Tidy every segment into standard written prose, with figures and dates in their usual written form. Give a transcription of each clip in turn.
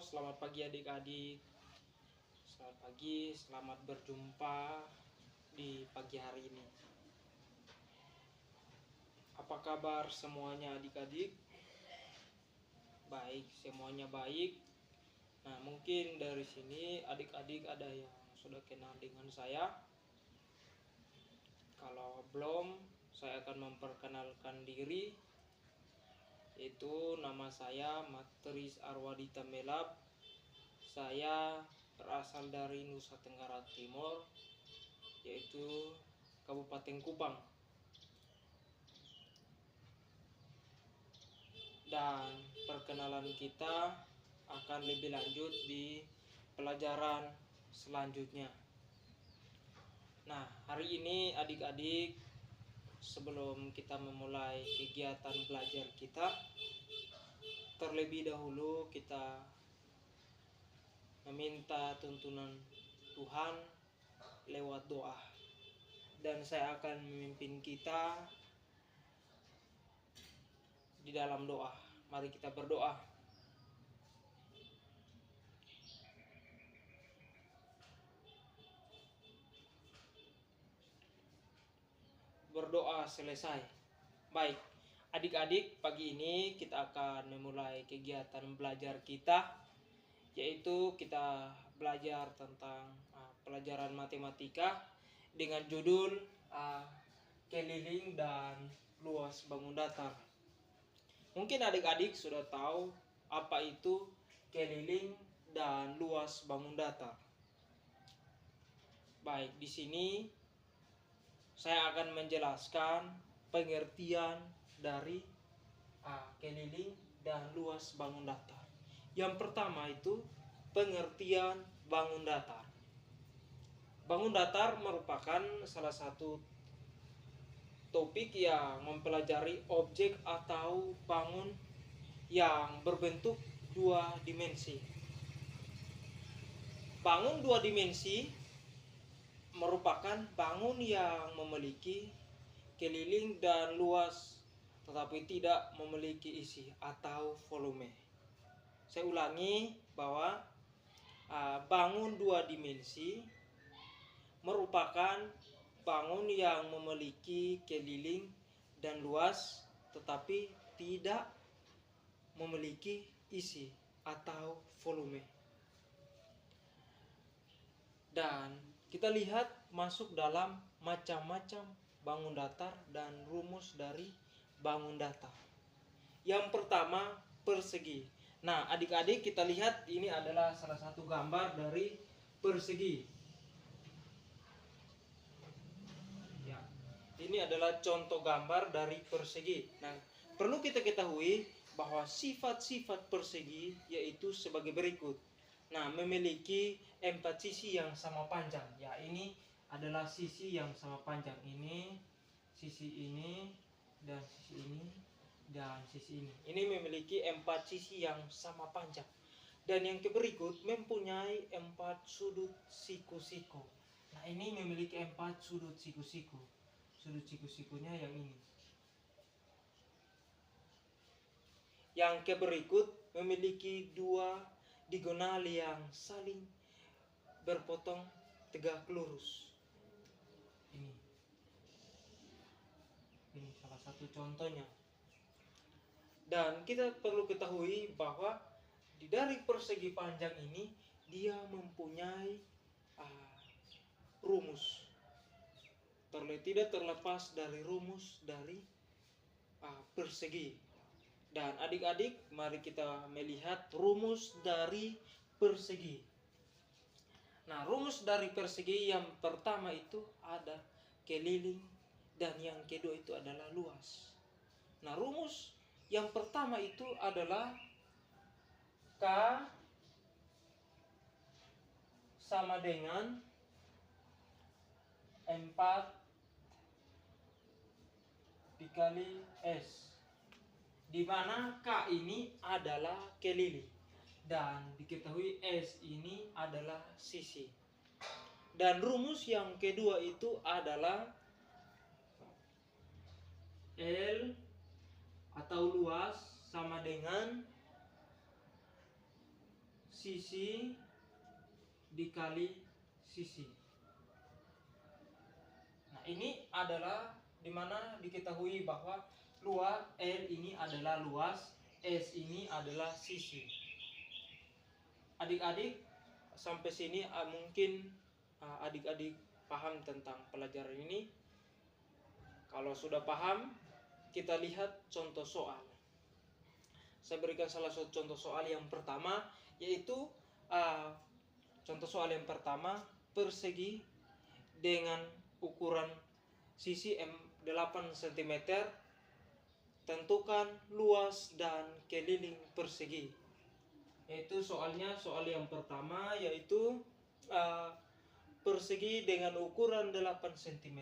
selamat pagi adik-adik. Selamat pagi, selamat berjumpa di pagi hari ini. Apa kabar semuanya adik-adik? Baik, semuanya baik. Nah, mungkin dari sini adik-adik ada yang sudah kenal dengan saya. Kalau belum, saya akan memperkenalkan diri. Yaitu nama saya Matris Arwadita Melap. Saya berasal dari Nusa Tenggara Timur, yaitu Kabupaten Kupang. Dan perkenalan kita akan lebih lanjut di pelajaran selanjutnya. Nah, hari ini adik-adik, sebelum kita memulai kegiatan belajar kita, terlebih dahulu kita meminta tuntunan Tuhan lewat doa. Dan saya akan memimpin kita di dalam doa. Mari kita berdoa. Berdoa selesai. Baik, adik-adik, pagi ini kita akan memulai kegiatan belajar kita, yaitu kita belajar tentang pelajaran matematika dengan judul keliling dan luas bangun datar. Mungkin adik-adik sudah tahu apa itu keliling dan luas bangun datar. Baik, di sini saya akan menjelaskan pengertian dari keliling dan luas bangun datar. Yang pertama itu pengertian bangun datar. Bangun datar merupakan salah satu topik yang mempelajari objek atau bangun yang berbentuk dua dimensi. Bangun dua dimensi merupakan bangun yang memiliki keliling dan luas tetapi tidak memiliki isi atau volume. Saya ulangi bahwa bangun dua dimensi merupakan bangun yang memiliki keliling dan luas tetapi tidak memiliki isi atau volume. Dan kita lihat masuk dalam macam-macam bangun datar dan rumus dari bangun datar. Yang pertama, persegi. Nah, adik-adik, kita lihat ini adalah salah satu gambar dari persegi. Ya, ini adalah contoh gambar dari persegi. Nah, perlu kita ketahui bahwa sifat-sifat persegi yaitu sebagai berikut. Nah, memiliki 4 sisi yang sama panjang. Ya, ini adalah sisi yang sama panjang. Ini, sisi ini, dan sisi ini, dan sisi ini. Ini memiliki 4 sisi yang sama panjang. Dan yang berikut mempunyai 4 sudut siku-siku. Nah, ini memiliki 4 sudut siku-siku. Sudut siku-sikunya yang ini. Yang berikut memiliki 2 diagonal yang saling berpotong tegak lurus. Ini salah satu contohnya. Dan kita perlu ketahui bahwa dari persegi panjang ini dia mempunyai rumus. Tidak terlepas dari rumus dari persegi. Dan adik-adik, mari kita melihat rumus dari persegi. Nah, rumus dari persegi yang pertama itu ada keliling dan yang kedua itu adalah luas. Nah, rumus yang pertama itu adalah K sama dengan 4 dikali S, di mana K ini adalah keliling dan diketahui S ini adalah sisi. Dan rumus yang kedua itu adalah L atau luas sama dengan sisi dikali sisi. Nah, ini adalah dimana diketahui bahwa luas L ini adalah luas, S ini adalah sisi. Adik-adik sampai sini mungkin adik-adik paham tentang pelajaran ini. Kalau sudah paham, kita lihat contoh soal. Saya berikan salah satu contoh soal yang pertama, yaitu contoh soal yang pertama, persegi dengan ukuran sisi 8 cm, tentukan luas dan keliling persegi. Yaitu soalnya soal yang pertama, yaitu persegi dengan ukuran 8 cm,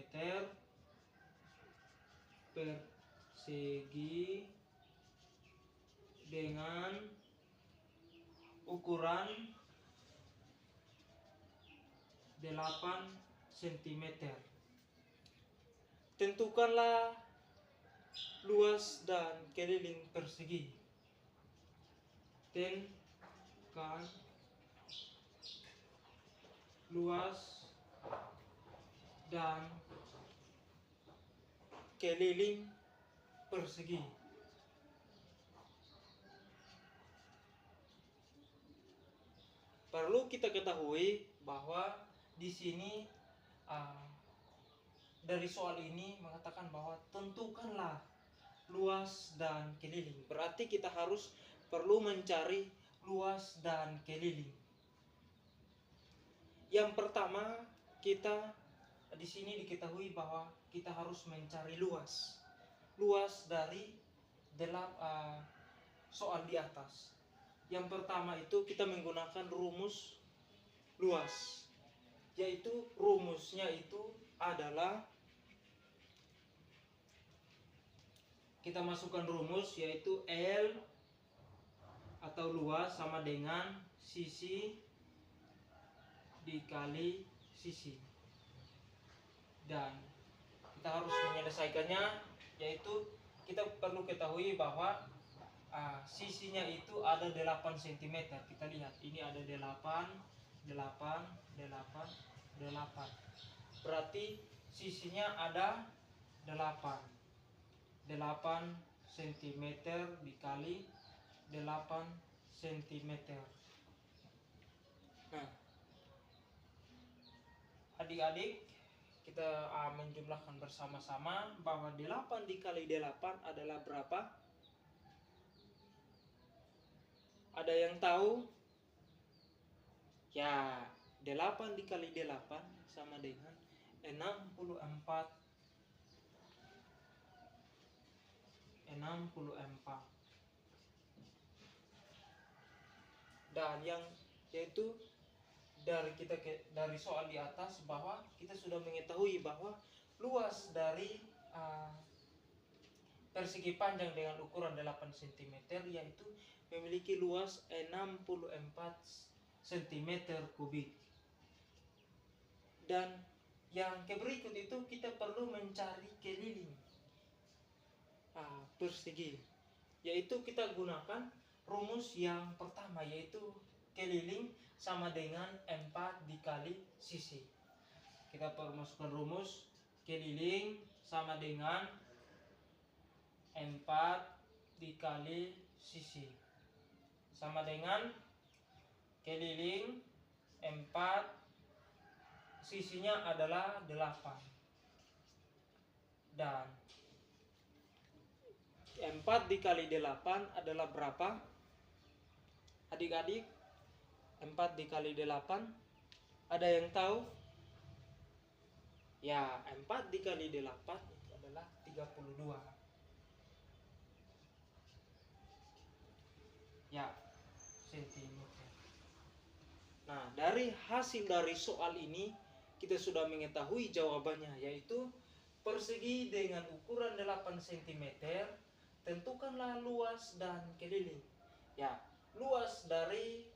persegi dengan ukuran 8 cm. Tentukanlah luas dan keliling persegi. Tentukan luas dan keliling persegi. Perlu kita ketahui bahwa di sini dari soal ini mengatakan bahwa tentukanlah luas dan keliling. Berarti kita harus perlu mencari luas dan keliling. Yang pertama, kita di sini diketahui bahwa kita harus mencari luas. Luas dari soal di atas. Yang pertama itu kita menggunakan rumus luas. Yaitu rumusnya itu adalah, kita masukkan rumus, yaitu L atau luas sama dengan sisi dikali sisi. Dan kita harus menyelesaikannya, yaitu kita perlu ketahui bahwa sisinya itu ada 8 cm. Kita lihat, ini ada 8, 8, 8, 8. Berarti sisinya ada 8 cm dikali 8 cm. Nah, adik-adik, kita menjumlahkan bersama-sama bahwa 8 dikali 8 adalah berapa? Ada yang tahu? Ya, 8 dikali 8 sama dengan 64. Dan yang yaitu dari soal di atas bahwa kita sudah mengetahui bahwa luas dari persegi panjang dengan ukuran 8 cm yaitu memiliki luas 64 cm kubik. Dan yang berikut itu kita perlu mencari keliling persegi, yaitu kita gunakan rumus yang pertama, yaitu keliling sama dengan 4 dikali sisi. Kita perlu masukkan rumus keliling sama dengan 4 dikali sisi sama dengan keliling 4, sisinya adalah 8. Dan 4 dikali 8 adalah berapa? Adik-adik, 4 dikali 8 ada yang tahu? Ya, 4 dikali 8 itu adalah 32. Ya, sentimeter. Nah, dari hasil dari soal ini kita sudah mengetahui jawabannya, yaitu persegi dengan ukuran 8 cm, tentukanlah luas dan keliling. Ya, luas dari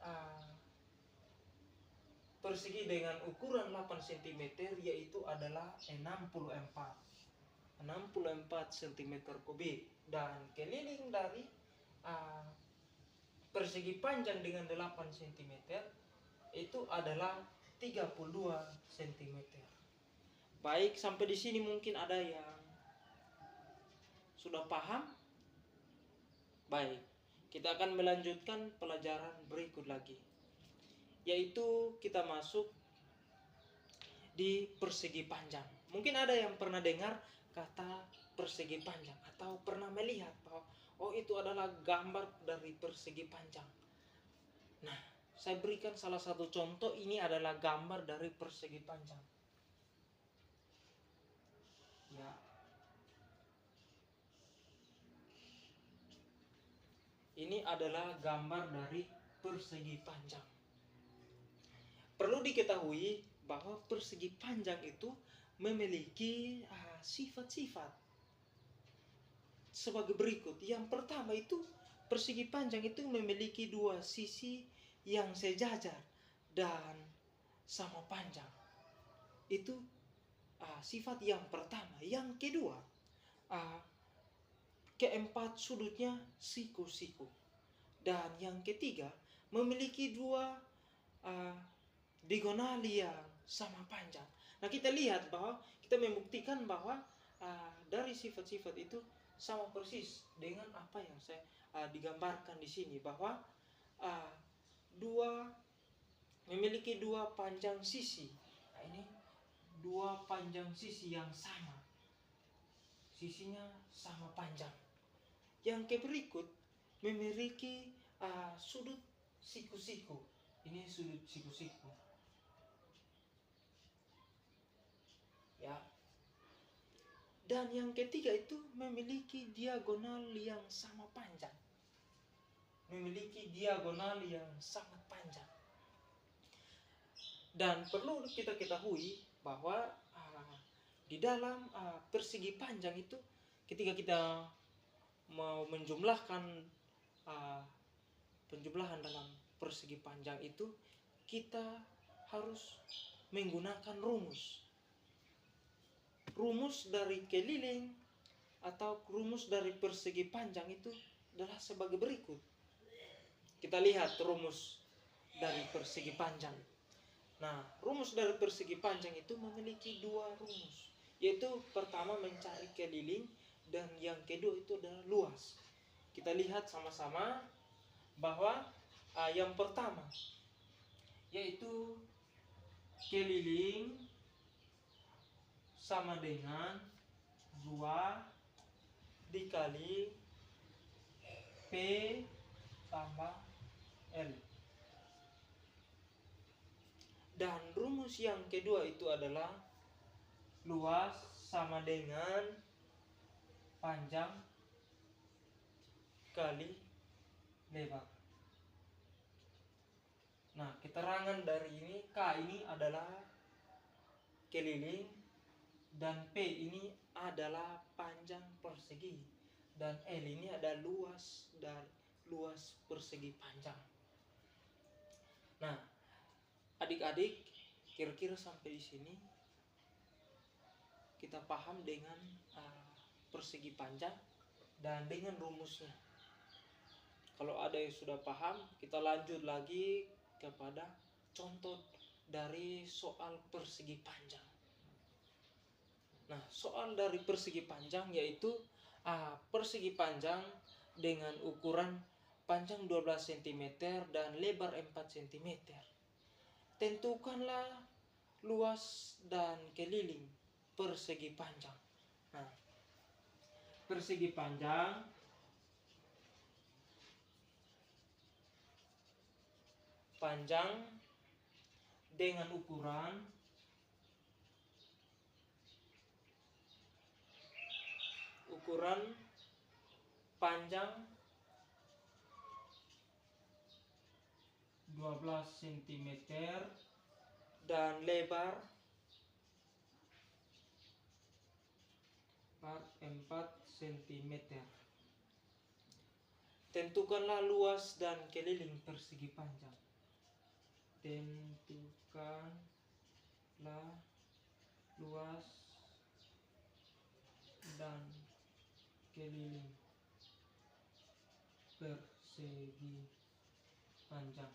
persegi dengan ukuran 8 cm yaitu adalah 64 cm kubik, dan keliling dari persegi panjang dengan 8 cm itu adalah 32 cm. Baik, sampai di sini mungkin ada yang sudah paham? Baik, kita akan melanjutkan pelajaran berikut lagi, yaitu kita masuk di persegi panjang. Mungkin ada yang pernah dengar kata persegi panjang atau pernah melihat bahwa oh itu adalah gambar dari persegi panjang. Nah, saya berikan salah satu contoh, ini adalah gambar dari persegi panjang. Ya. Ini adalah gambar dari persegi panjang. Perlu diketahui bahwa persegi panjang itu memiliki sifat-sifat sebagai berikut. Yang pertama itu, persegi panjang itu memiliki dua sisi yang sejajar dan sama panjang. Itu sifat yang pertama. Yang kedua, keempat sudutnya siku-siku. Dan yang ketiga, memiliki dua diagonali yang sama panjang. Nah, kita lihat bahwa kita membuktikan bahwa dari sifat-sifat itu sama persis dengan apa yang saya digambarkan di sini, bahwa memiliki dua panjang sisi. Nah, ini dua panjang sisi yang sama, sisinya sama panjang. Yang berikut memiliki sudut siku-siku. Ini sudut siku-siku. Ya. Dan yang ketiga itu memiliki diagonal yang sama panjang. Memiliki diagonal yang sangat panjang. Dan perlu kita ketahui bahwa di dalam persegi panjang itu, ketika kita mau menjumlahkan penjumlahan dalam persegi panjang itu, kita harus menggunakan rumus. Rumus dari keliling atau rumus dari persegi panjang itu adalah sebagai berikut. Kita lihat rumus dari persegi panjang. Nah, rumus dari persegi panjang itu memiliki dua rumus, yaitu pertama mencari keliling dan yang kedua itu adalah luas. Kita lihat sama-sama bahwa yang pertama yaitu keliling sama dengan 2 dikali P tambah L. Dan rumus yang kedua itu adalah luas sama dengan panjang kali lebar. Nah, keterangan dari ini, K ini adalah keliling dan P ini adalah panjang persegi dan L ini adalah luas dan luas persegi panjang. Nah, adik-adik, kira-kira sampai di sini kita paham dengan persegi panjang dan dengan rumusnya. Kalau ada yang sudah paham, kita lanjut lagi kepada contoh dari soal persegi panjang. Nah, soal dari persegi panjang yaitu persegi panjang dengan ukuran panjang 12 cm dan lebar 4 cm. Tentukanlah luas dan keliling persegi panjang. Nah, persegi panjang dengan ukuran panjang 12 cm dan lebar 4 cm. Tentukanlah luas dan keliling persegi panjang. Tentukanlah luas dan keliling persegi panjang.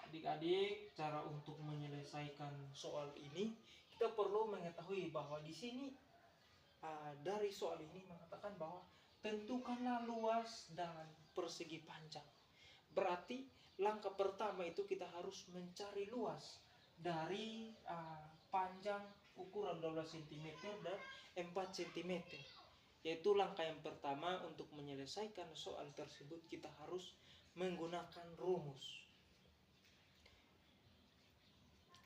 Adik-adik, cara untuk menyelesaikan soal ini kita perlu mengetahui bahwa di sini dari soal ini mengatakan bahwa tentukanlah luas dan persegi panjang. Berarti langkah pertama itu kita harus mencari luas dari panjang ukuran 12 cm dan 4 cm. Yaitu langkah yang pertama untuk menyelesaikan soal tersebut kita harus menggunakan rumus.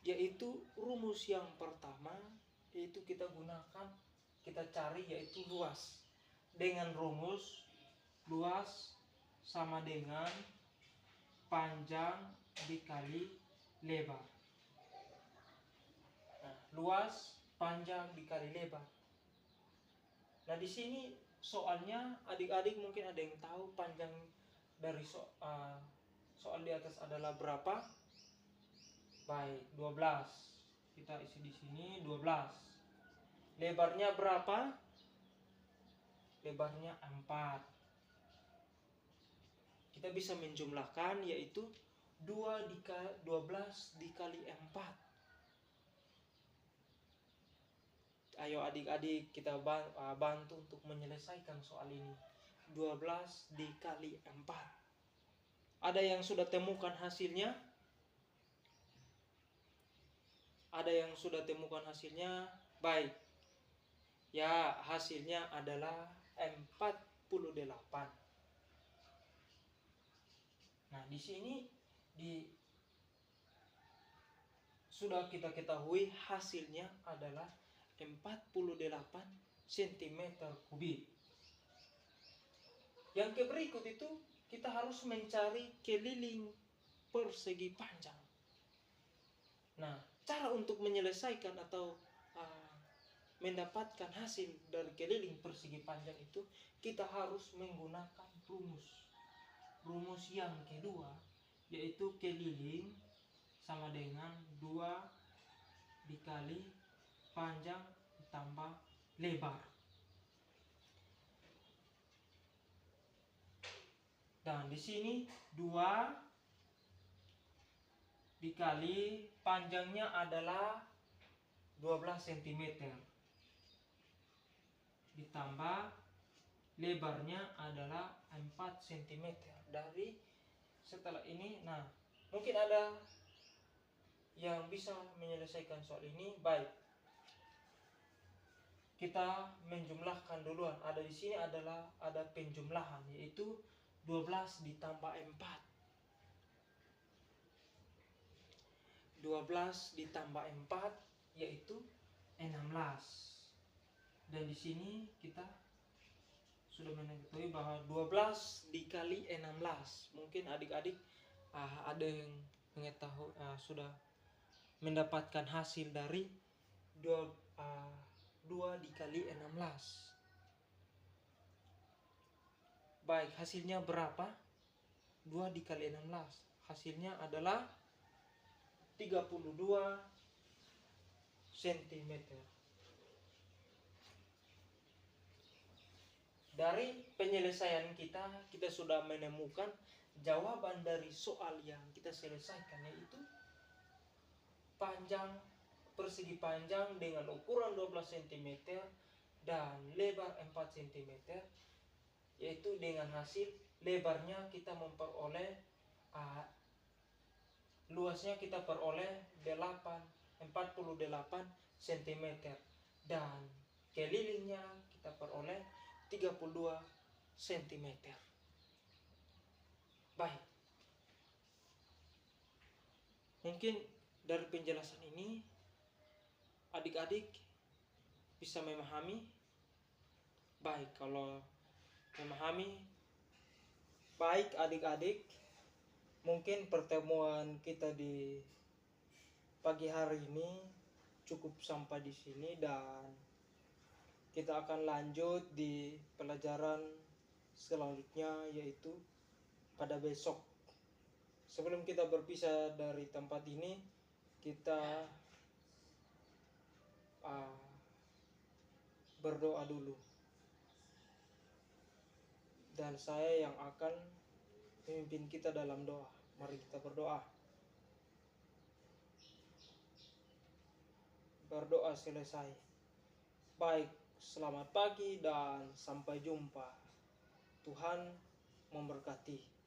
Yaitu rumus yang pertama yaitu kita cari yaitu luas. Dengan rumus luas sama dengan panjang dikali lebar. Nah, luas panjang dikali lebar. Nah, di sini soalnya adik-adik mungkin ada yang tahu panjang dari soal di atas adalah berapa? Baik, 12. Kita isi di sini 12. Lebarnya berapa? Lebarnya 4. Kita bisa menjumlahkan yaitu 12 dikali 4. Ayo adik-adik kita bantu untuk menyelesaikan soal ini. 12 dikali 4. Ada yang sudah temukan hasilnya? Ada yang sudah temukan hasilnya? Baik. Ya, hasilnya adalah 48. Nah, di sini sudah kita ketahui hasilnya adalah 48 cm kubik. Yang berikut itu kita harus mencari keliling persegi panjang. Nah, cara untuk menyelesaikan atau mendapatkan hasil dari keliling persegi panjang itu kita harus menggunakan rumus yang kedua yaitu keliling sama dengan 2 dikali panjang ditambah lebar. Dan di sini 2 dikali panjangnya adalah 12 cm ditambah lebarnya adalah 4 cm. Dari setelah ini, nah mungkin ada yang bisa menyelesaikan soal ini. Baik, kita menjumlahkan duluan. Ada di sini ada penjumlahan yaitu 12 ditambah 4. 12 ditambah 4 yaitu 16. Dan di sini kita sudah mengetahui bahwa 12 dikali 16. Mungkin adik-adik ada yang mengetahui sudah mendapatkan hasil dari 2 dikali 16. Baik, hasilnya berapa? 2 dikali 16. Hasilnya adalah 32 cm. Dari penyelesaian kita sudah menemukan jawaban dari soal yang kita selesaikan, yaitu persegi panjang dengan ukuran 12 cm dan lebar 4 cm, yaitu dengan hasil lebarnya kita memperoleh luasnya kita peroleh 48 cm dan kelilingnya kita peroleh 32 cm. Baik. Mungkin dari penjelasan ini adik-adik bisa memahami. Baik, kalau memahami, baik adik-adik, mungkin pertemuan kita di pagi hari ini cukup sampai di sini dan kita akan lanjut di pelajaran selanjutnya yaitu pada besok. Sebelum kita berpisah dari tempat ini, kita berdoa dulu. Dan saya yang akan memimpin kita dalam doa. Mari kita berdoa. Berdoa selesai. Baik, selamat pagi dan sampai jumpa. Tuhan memberkati.